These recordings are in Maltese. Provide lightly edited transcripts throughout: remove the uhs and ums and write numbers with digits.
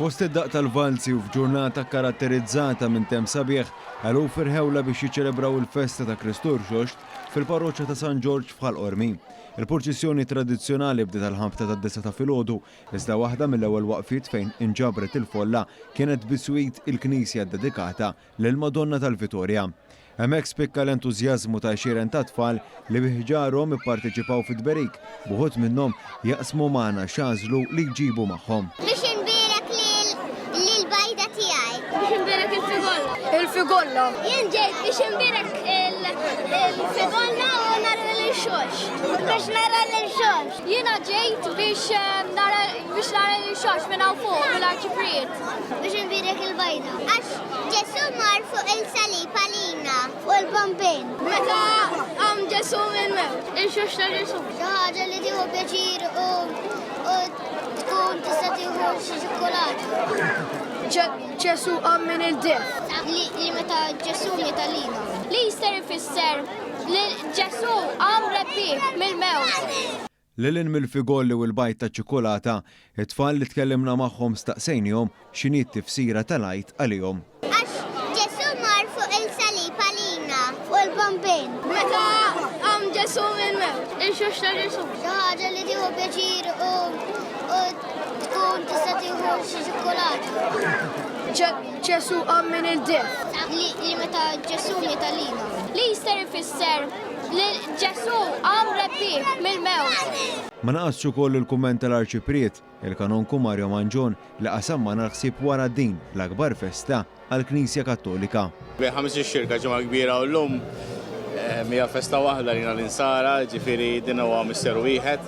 Fost id-daq tal-valzi u f'ġurnata karatterizzata minn temm sabiħ, eluf irħewla biex jiċċelebraw il-festa ta' Kristur Xoxt fil-parroċċa ta' San Ġorġ f'Ħalqormi. Il-purċissjoni tradizzjonali bdiet għal-5 tad-9 ta' filgħodu, iżda waħda mill-ewwel waqfiet fejn inġabret il-folla kienet biswit il-knisja dedikata lil Madonna tal-Vitorja. Hemmhekk spikka l-entużjażmu ta' xieren ta' tfal li biħġarhom ipparteċipaw fit-tberik, buħud minnhom jaqsmu magħna x'għażlu li jġibu magħhom. Biex inbierek lil-bajda tiegħi. Biex inbierek il-figolla. Il-figolla. Jien ġejt biex inbierek il-figolla u nara l-xox. Biex nara l-xox. Jiena ġejt biex nara l-xox minn hawn fuq mill-Arċipriet. Biex inbierek il-bajda. Għax Ġesu mar fuq il-salib għalina u l-bombin. Meta Ġesu minn mewt. Il-xox ta' Ġesu. Xi ħaġa li tieħu pjaċir u tkun tista' tieħu xi ċokkolata. Ġesu minn il-def. Li meta Ġesu miet għalina. Li jister ifisser li Ġesu rebbieħ mill-mewt. Lilin mill-figolli u l-bajt ta' ċokolata, it-tfal li tkellimna magħhom staqsejnihom x'inhi t-tifsira tal-għid għalihom. Għax Ġesu mar fuq il-salib għalina u l-bombin. Meta Ġesu minn mewt. Il-xox ta' Ġesu. Xi ħaġa li tieħu pjaċir u tkun tista' tieħu xi ċokkolata. Ġesu minn il-def. Li meta Ġesu miet għalina. Li jister ifisser li Ġesu rebbieħ mill-mewt. Ma naqasx ukoll il-kumment tal-Arċipriet, il-kanonku Mario Manġon li qasamma naħsib wara din l-akbar festa għall-Knisja Kattolika. Ħames ix-xirka ġimgħa kbira u llum mija festa waħda lina l-insara, ġifieri din huwa misteru wieħed,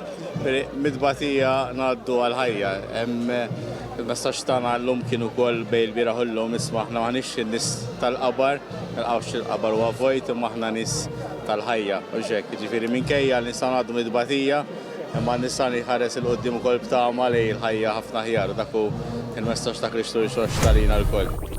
mid-tbatija ngħaddu għall-ħajja. Il-messaġġ tagħna llum kien ukoll bejn il-bieraħ u llum isma' aħna m'aħniex in-nies tal-qabar, nilqgħux il-qabar huwa vojt imma aħna nies tal-ħajja u ġekk. Ġifieri minkejja li nistgħu ngħaddu mid-tbatija, imma nista' ħares il-qudiem ukoll b'tama li l-ħajja ħafna ħjar dak hu il-messaġġ ta' Kristur Xoxt għalina l-koll.